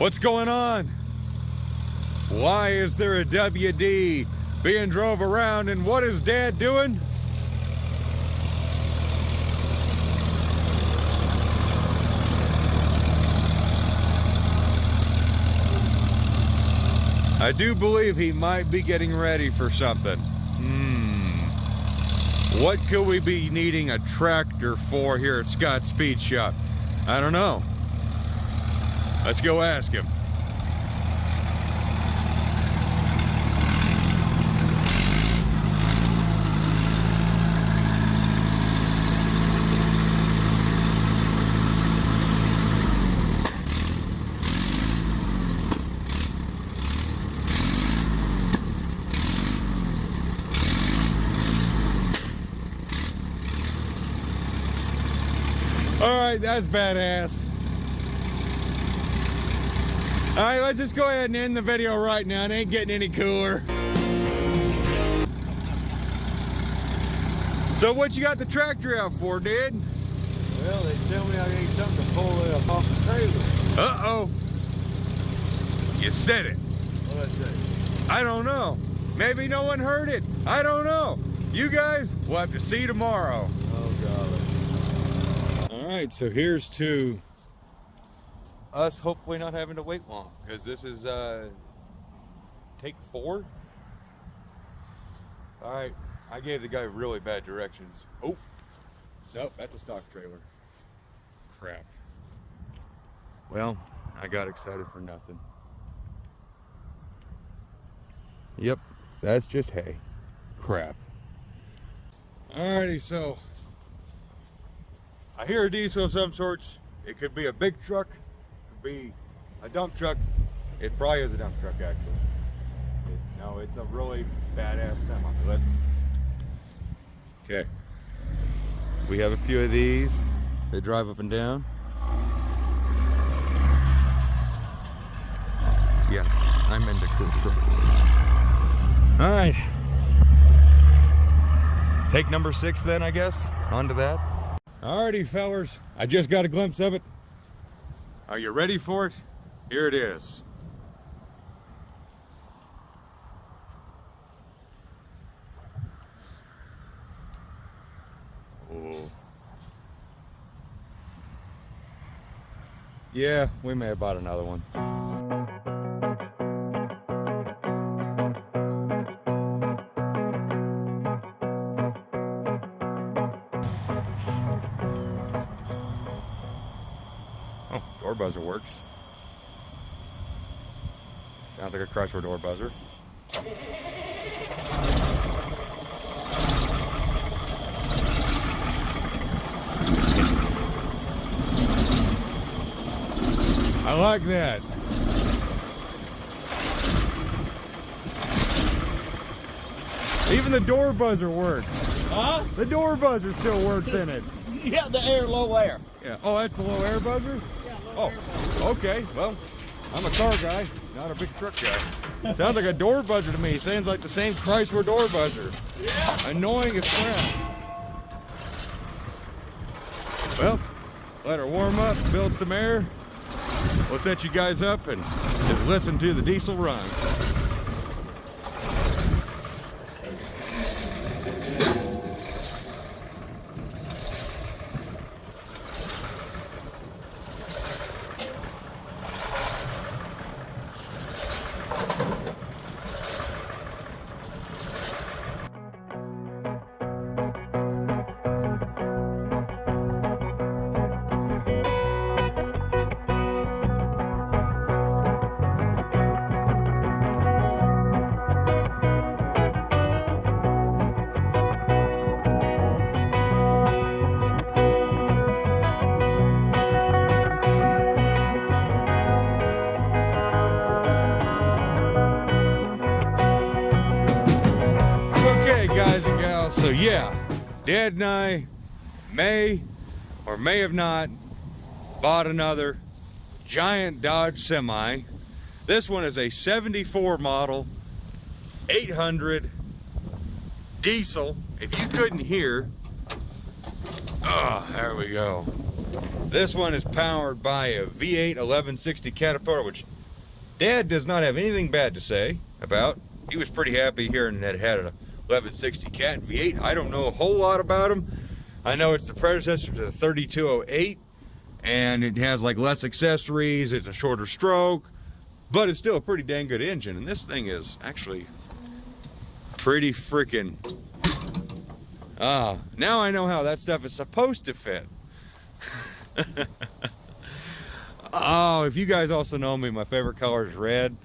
What's going on? Why is there a WD being drove around, and what is Dad doing? I do believe he might be getting ready for something. What could we be needing a tractor for here at Scott's Speed Shop? I don't know. Let's go ask him. All right, that's badass. All right, let's just go ahead and end the video right now. It ain't getting any cooler. So what you got the tractor out for, Dad? Well, they tell me I need something to pull it up off the trailer. Uh-oh. You said it. What'd I say? I don't know. Maybe no one heard it. I don't know. You guys, we'll have to see tomorrow. Oh, golly. All right, so here's to us hopefully not having to wait long, because this is take 4. All right, I gave the guy really bad directions. Oh, nope, that's a stock trailer. Crap. Well, I got excited for nothing. Yep, that's just hay. Crap. Alrighty, so I hear a diesel of some sorts. It could be a big truck, could be a dump truck. It probably is a dump truck, actually. No, it's a really badass semi. Okay. We have a few of these. They drive up and down. Yes, I'm into cool trucks. All right. Take number 6 then, I guess. On to that. Alrighty, fellers, I just got a glimpse of it. Are you ready for it? Here it is. Oh. Yeah, we may have bought another one. Oh, door buzzer works. Sounds like a Chrysler door buzzer. I like that. Even the door buzzer works. Huh? The door buzzer still works in it. Yeah, the air, low air. Yeah. Oh, that's the low air buzzer? Yeah, low air buzzer. Okay. Well, I'm a car guy, not a big truck guy. Sounds like a door buzzer to me. Sounds like the same Chrysler door buzzer. Yeah. Annoying as crap. Well, let her warm up, build some air. We'll set you guys up and just listen to the diesel run. So yeah, Dad and I may or may have not bought another giant Dodge Semi. This one is a 74 model, 800 diesel. If you couldn't hear, there we go. This one is powered by a V8 1160 Caterpillar, which Dad does not have anything bad to say about. He was pretty happy hearing that it had an 1160 Cat V8. I don't know a whole lot about him. I know it's the predecessor to the 3208, and it has like less accessories, it's a shorter stroke, but it's still a pretty dang good engine. And this thing is actually pretty freaking, now I know how that stuff is supposed to fit. Oh, if you guys also know me, my favorite color is red,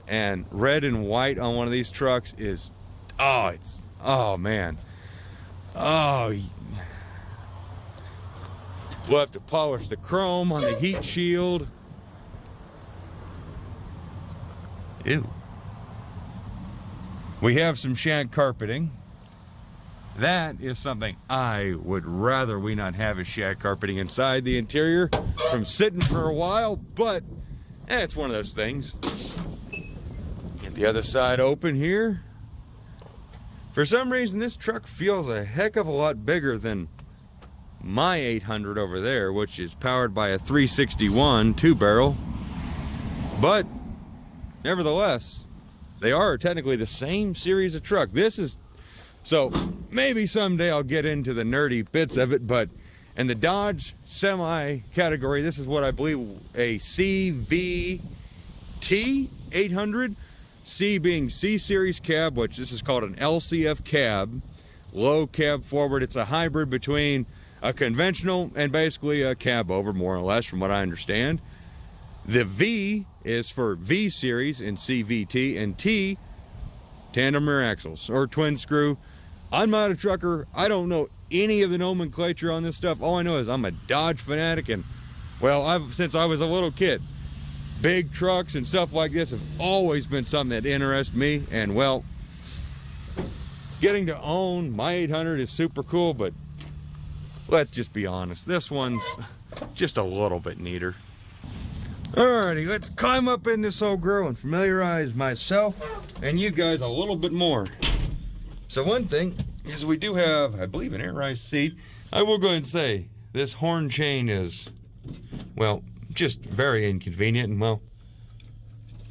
and red and white on one of these trucks is, oh man, we'll have to polish the chrome on the heat shield. Ew. We have some shag carpeting. That is something I would rather we not have, is shag carpeting inside the interior from sitting for a while, but it's one of those things. Get the other side open here. For some reason, this truck feels a heck of a lot bigger than my 800 over there, which is powered by a 361 2-barrel. But nevertheless, they are technically the same series of truck. This is, so maybe someday I'll get into the nerdy bits of it, but in the Dodge semi category, this is what I believe a CVT-800. C being C series cab, which this is called an LCF cab, low cab forward. It's a hybrid between a conventional and basically a cab over, more or less, from what I understand. The V is for V series in CVT, and T, tandem rear axles or twin screw. I'm not a trucker. I don't know any of the nomenclature on this stuff. All I know is I'm a Dodge fanatic, and well, since I was a little kid, big trucks and stuff like this have always been something that interests me. And well, getting to own my 800 is super cool, but let's just be honest, this one's just a little bit neater. Alrighty, let's climb up in this old girl and familiarize myself and you guys a little bit more. So one thing is we do have, I believe, an air rise seat. I will go ahead and say this horn chain is, well, just very inconvenient, and well,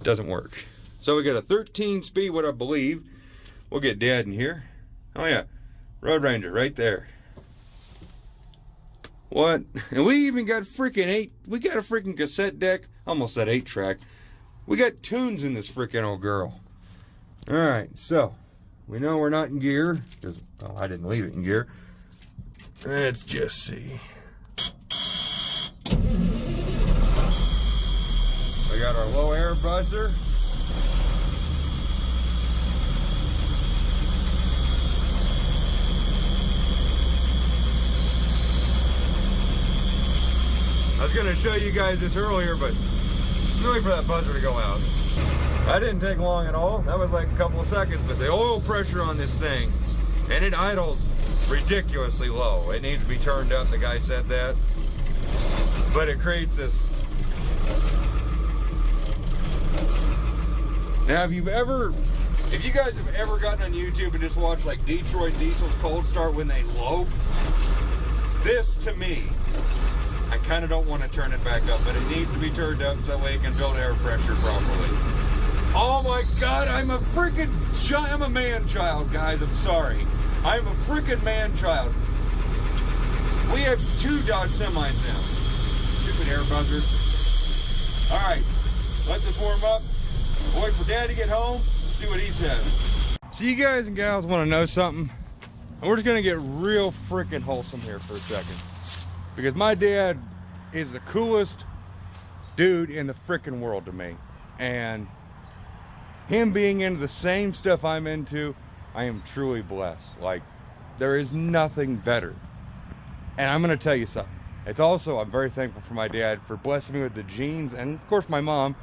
doesn't work. So we got a 13 speed, what I believe. We'll get Dad in here. Oh yeah, Road Ranger right there. What? And we even got freaking we got a freaking cassette deck. Almost said 8-track. We got tunes in this freaking old girl. Alright, so we know we're not in gear, because, oh, I didn't leave it in gear. Let's just see. We got our low air buzzer. I was going to show you guys this earlier, but I'm waiting for that buzzer to go out. That didn't take long at all. That was like a couple of seconds, but the oil pressure on this thing, and it idles ridiculously low. It needs to be turned up, the guy said that. But it creates this. Now, if you guys have ever gotten on YouTube and just watched like Detroit Diesel's cold start when they lope, this to me, I kind of don't want to turn it back up, but it needs to be turned up so that way it can build air pressure properly. Oh my God, I'm a man child, guys, I'm sorry. I'm a freaking man child. We have 2 Dodge semis now. Stupid air buzzer. All right, let this warm up. We'll wait for Dad to get home, see what he says. So you guys and gals want to know something? We're just gonna get real freaking wholesome here for a second. Because my dad is the coolest dude in the freaking world to me. And him being into the same stuff I'm into, I am truly blessed. Like, there is nothing better. And I'm gonna tell you something. It's also, I'm very thankful for my dad for blessing me with the genes, and of course my mom,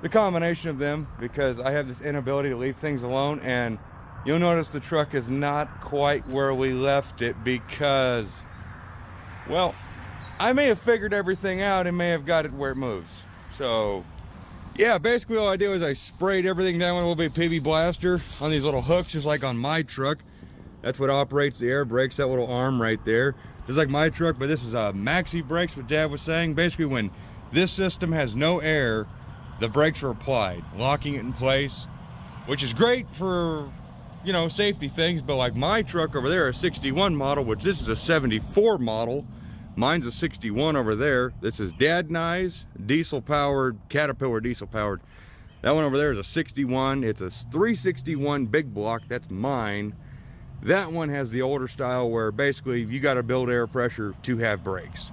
the combination of them, because I have this inability to leave things alone. And you'll notice the truck is not quite where we left it because, well, I may have figured everything out and may have got it where it moves. So yeah, basically all I did was I sprayed everything down with a little bit of PV Blaster on these little hooks, just like on my truck. That's what operates the air brakes, that little arm right there. Just like my truck, but this is a maxi brakes, what Dad was saying. Basically when this system has no air, the brakes were applied, locking it in place, which is great for, you know, safety things. But like my truck over there, a 61 model, which this is a 74 model, mine's a 61 over there. This is Dad and I's diesel powered, Caterpillar diesel powered. That one over there is a 61. It's a 361 big block. That's mine. That one has the older style where basically you got to build air pressure to have brakes.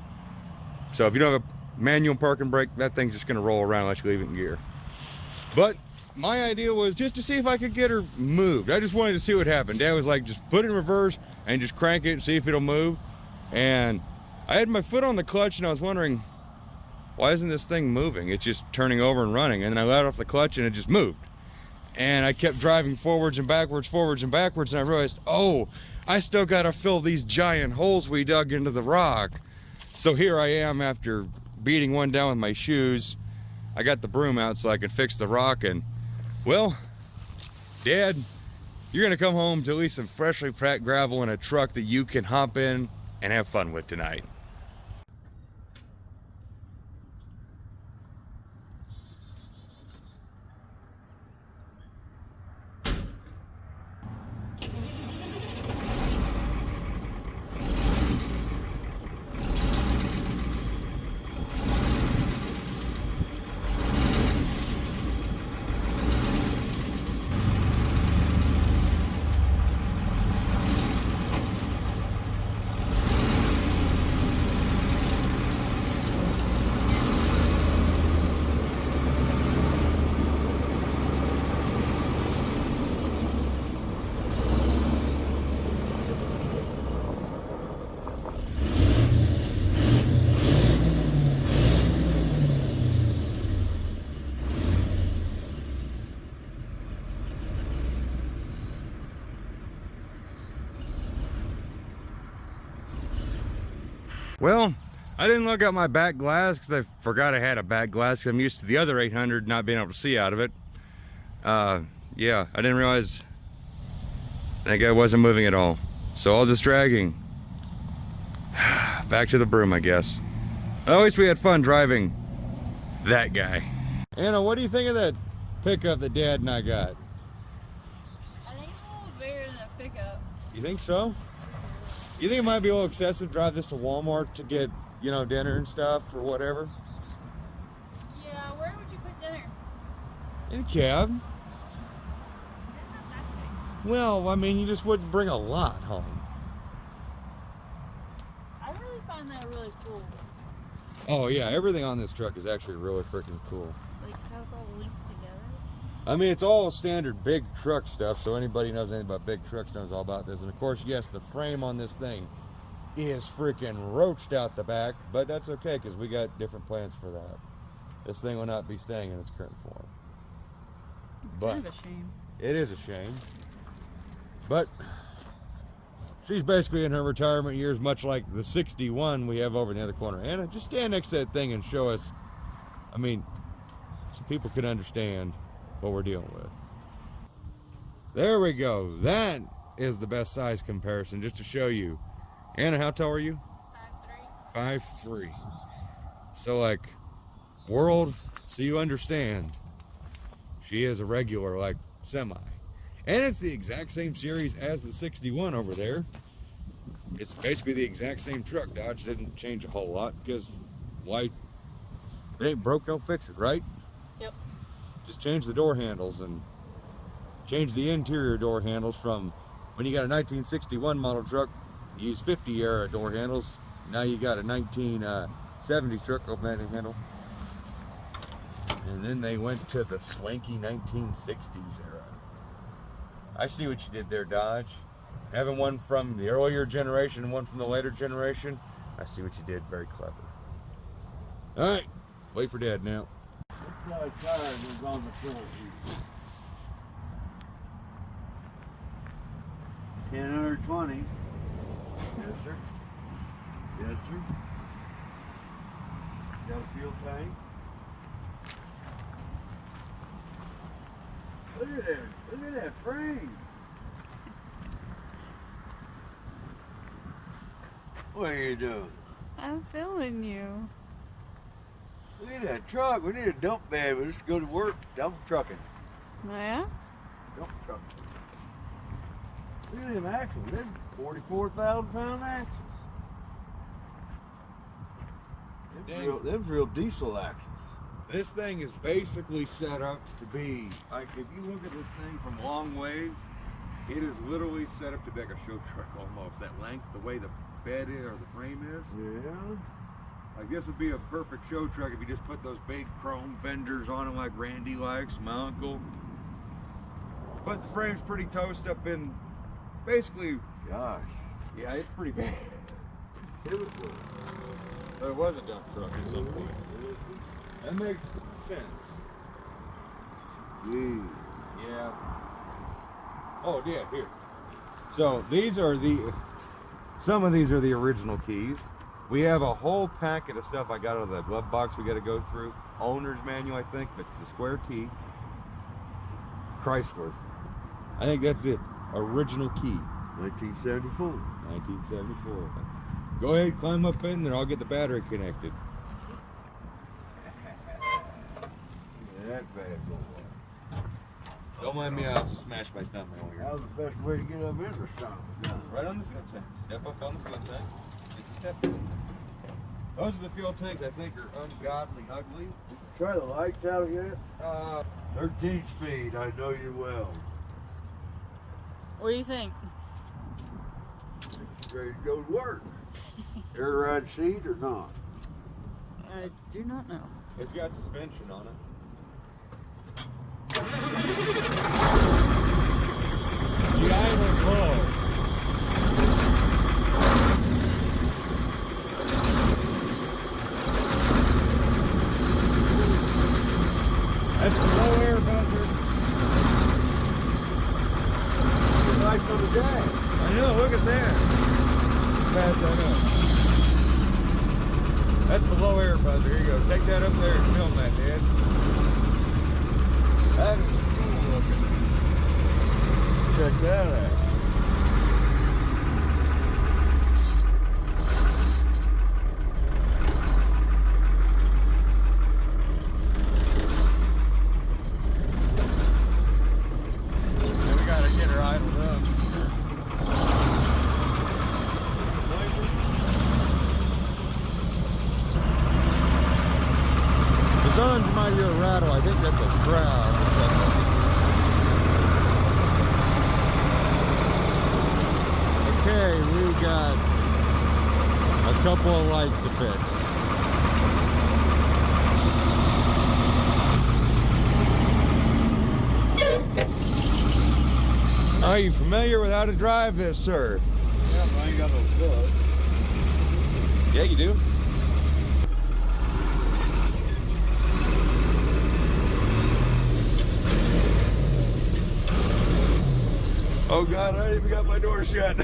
So if you don't have a manual parking brake, that thing's just going to roll around unless you leave it in gear. But my idea was just to see if I could get her moved. I just wanted to see what happened. Dad was like, just put it in reverse and just crank it and see if it'll move. And I had my foot on the clutch and I was wondering, why isn't this thing moving? It's just turning over and running. And then I let off the clutch and it just moved. And I kept driving forwards and backwards, and I realized, oh, I still gotta fill these giant holes we dug into the rock. So here I am after beating one down with my shoes. I got the broom out so I could fix the rock, and well, Dad, you're gonna come home to at least some freshly packed gravel in a truck that you can hop in and have fun with tonight. Well, I didn't look at my back glass because I forgot I had a back glass because I'm used to the other 800 not being able to see out of it. Yeah, I didn't realize that guy wasn't moving at all. So all this dragging. Back to the broom, I guess. At least we had fun driving that guy. Anna, what do you think of that pickup that Dad and I got? I think it's a little bigger than a pickup. You think so? You think it might be a little excessive to drive this to Walmart to get, you know, dinner and stuff or whatever? Yeah, where would you put dinner? In the cab. That's not that big. Well, I mean, you just wouldn't bring a lot home. I really find that really cool. Oh yeah, everything on this truck is actually really freaking cool. Like how it's all linked together. I mean, it's all standard big truck stuff, so anybody who knows anything about big trucks knows all about this. And of course, yes, the frame on this thing is freaking roached out the back, but that's okay because we got different plans for that. This thing will not be staying in its current form. It's But kind of a shame. it is a shame. But she's basically in her retirement years, much like the 61 we have over in the other corner. Anna, just stand next to that thing and show us, I mean, so people can understand what we're dealing with. There we go. That is the best size comparison, just to show you. Anna, how tall are you? 5'3". 5'3". So like, world, so you understand, she is a regular, like, semi. And it's the exact same series as the 61 over there. It's basically the exact same truck. Dodge didn't change a whole lot because, why? If it ain't broke, don't fix it, right? Yep. Just change the door handles and change the interior door handles from when you got a 1961 model truck, you use 50 era door handles. Now you got a 1970s truck, open that handle. And then they went to the swanky 1960s era. I see what you did there, Dodge. Having one from the earlier generation and one from the later generation, I see what you did. Very clever. All right, wait for Dad now. What size tire was on the front? 10/20s. Yes, sir. Yes, sir. Got a fuel tank. Look at that. Look at that frame. What are you doing? I'm filming you. Look at that truck. We need a dump bed. We just go to work dump trucking. Yeah? Dump trucking. Look at them axles. They're 44,000 pound axles. Them's real diesel axles. This thing is basically set up to be, like, if you look at this thing from long ways, it is literally set up to be like a show truck almost. That length, the way the bed is or the frame is. Yeah. Like, this would be a perfect show truck if you just put those big chrome fenders on it like Randy likes, my uncle. But the frame's pretty toast up in, basically, Gosh. yeah, it's pretty bad. It was good. But it was a dump truck at some point. That makes sense. Gee. Yeah. Oh, yeah, here. So these are some of these are the original keys. We have a whole packet of stuff I got out of the glove box we got to go through. Owner's manual, I think, but it's a square key. Chrysler. I think that's it. Original key. 1974. 1974. Go ahead, climb up in there. I'll get the battery connected. That bad boy. Don't mind me, I also smashed my thumb earlier. That was the best way to get up in the sun. Right on the fuel tank. Step up on the fuel tank. It's a step in. Those are the fuel tanks I think are ungodly ugly. Try the lights out yet? 13 speed, I know you well. What do you think? Ready to go to work. Air ride seat or not? I do not know. It's got suspension on it. The island closed. That's the low air buzzer. The lights on the dash. I know, look at that. Fast I know. That's the low air buzzer. Here you go. Take that up there and film that, Dad. That is cool looking. Check that out. And we gotta get her idled up. The signs might hear a rattle. I think that's a shroud. Okay, we got a couple of lights to fix. Are you familiar with how to drive this, sir? Yeah, but I ain't got no clutch. Yeah, you do. Oh God, I ain't even got my door shut.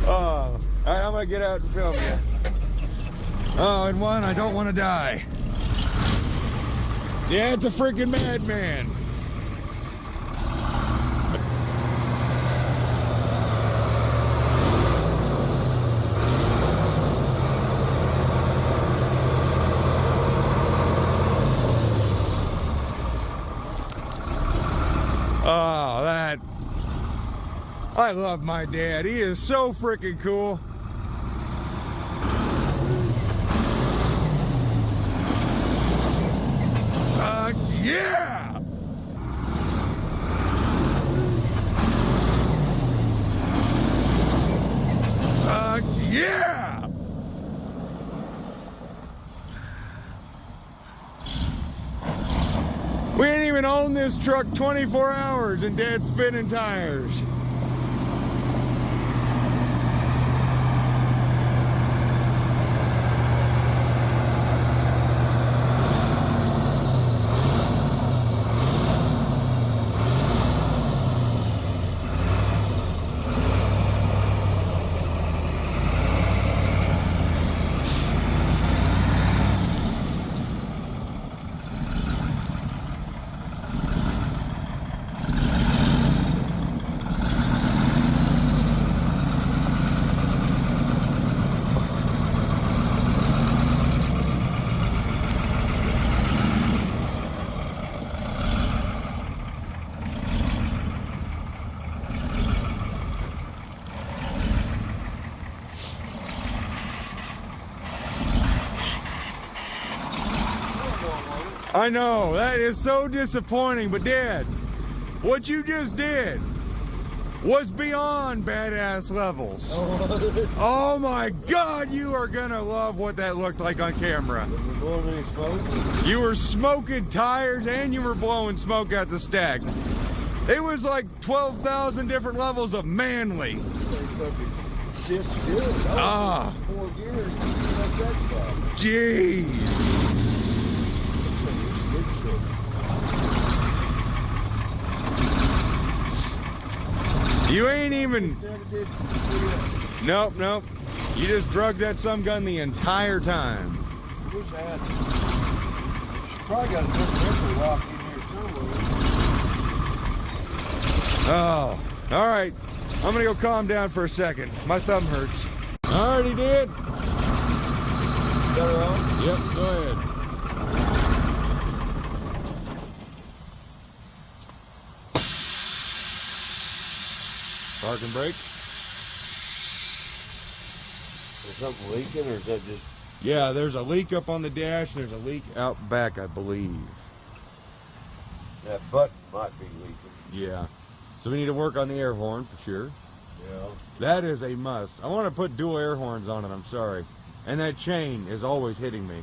All right, I'm gonna get out and film you. Oh, and one, I don't want to die. Yeah, it's a freaking madman. Oh, that. I love my dad. He is so freaking cool. Yeah! Yeah! We didn't even own this truck 24 hours and Dad's spinning tires. I know, that is so disappointing, but Dad, what you just did was beyond badass levels. Oh my God, you are gonna love what that looked like on camera. You were smoking tires and you were blowing smoke out the stack. It was like 12,000 different levels of manly. Shit's good. Ah. 4 gears. What's that stuff? Jeez. You ain't even. Nope. You just drug that some gun the entire time. I wish I had. Probably got a differential lock in here somewhere. Oh, all right. I'm gonna go calm down for a second. My thumb hurts. Alrighty, did. Better on? Yep, go ahead. Park and brake. Is something leaking, or is that just? Yeah, there's a leak up on the dash. There's a leak out back, I believe. That button might be leaking. Yeah. So we need to work on the air horn for sure. Yeah. That is a must. I want to put dual air horns on it, I'm sorry. And that chain is always hitting me.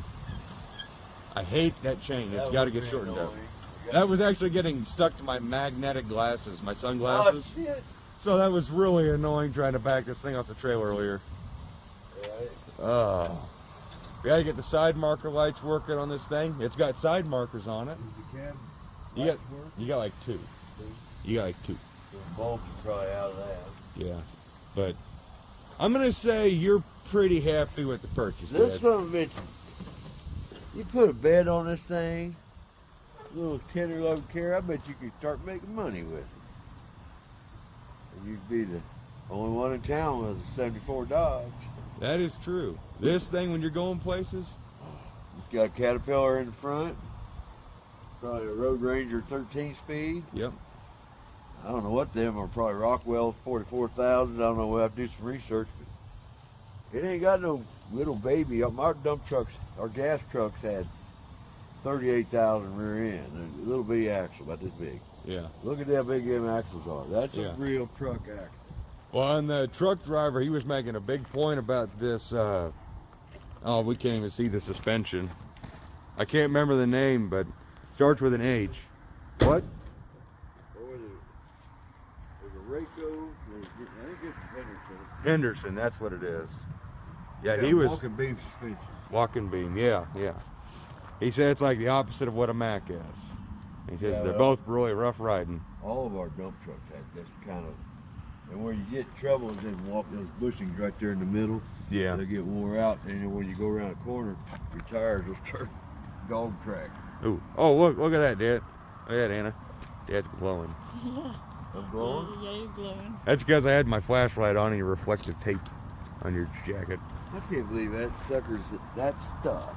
I hate that chain. It's got to get shortened up. That was actually getting stuck to my magnetic glasses, my sunglasses. Oh, shit. So that was really annoying trying to back this thing off the trail earlier. Right. We got to get the side marker lights working on this thing. It's got side markers on it. The cab You got like two. You got like two. The bulbs are probably out of that. Yeah. But I'm going to say you're pretty happy with the purchase, This Dad. son of a bitch, you put a bed on this thing, a little tender load carrier, I bet you could start making money with it. And you'd be the only one in town with a 74 Dodge. That is true. This thing, when you're going places, It's got a Caterpillar in the front, probably a Road Ranger 13 speed. yep. I don't know what them are, probably Rockwell 44,000. I don't know, we'll have to do some research, but it ain't got no little baby. Our dump trucks, our gas trucks had 38,000 rear end, a little bitty axle about this big. Yeah. Look at how big them axles are. That's Yeah. a real truck axle. Well, and the truck driver, he was making a big point about this. Oh, we can't even see the suspension. I can't remember the name, but starts with an H. What? What was it? There's a Rayco. I think it's Henderson. Henderson, that's what it is. Yeah, Got he a was walking beam suspension. walking beam. Yeah. He said it's like the opposite of what a Mack is. He says Yeah, they're well, both really rough riding. all of our dump trucks have this kind of, and where you get trouble is then walk those bushings right there in the middle. Yeah. They get wore out, and then when you go around a corner, your tires will start dog track. Ooh. Oh, look at that, Dad. Look at that, Anna. Dad's glowing. Yeah. I'm glowing. Yeah, you're glowing. That's because I had my flashlight on and your reflective tape on your jacket. I can't believe that sucker's that stuck.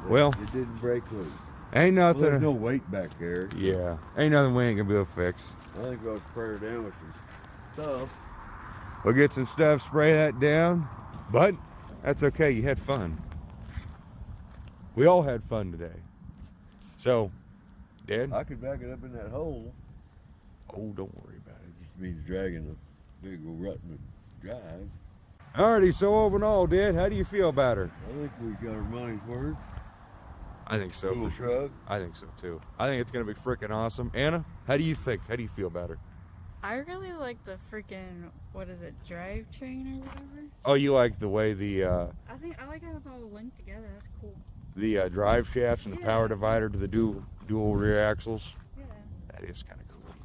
Well, it didn't break loose. Ain't Well, nothing. there's no weight back there. Yeah. Ain't nothing we ain't gonna be able to fix. I think I'll spray her down with some stuff. We'll get some stuff, spray that down. But that's okay. You had fun. We all had fun today. So, Dad? I could back it up in that hole. Oh, don't worry about it. It just means dragging a big old rut in the drive. Alrighty, so over and all, Dad, how do you feel about her? I think we got our money's worth. I think so. Cool For sure. truck. I think so too. I think it's gonna be freaking awesome. Anna, how do you think? How do you feel about her? I really like the freaking, what is it, drivetrain or whatever? Oh, you like the way the I like how it's all linked together. That's cool. drive shafts and the power Yeah. divider to the dual rear axles? Yeah. That is kind of cool.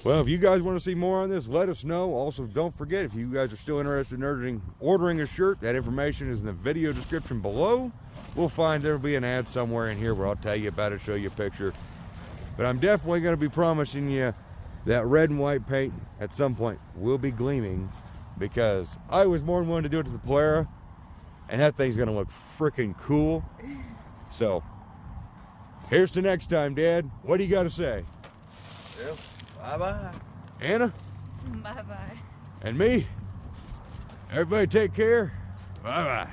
Well, if you guys want to see more on this, let us know. Also, don't forget, if you guys are still interested in ordering a shirt, that information is in the video description below. We'll find there'll be an ad somewhere in here where I'll tell you about it, show you a picture. But I'm definitely going to be promising you that red and white paint at some point will be gleaming, because I was more than willing to do it to the Polara, and that thing's going to look freaking cool. So, here's to next time, Dad. What do you got to say? Yep. Bye-bye. Anna? Bye-bye. And me? Everybody take care. Bye-bye.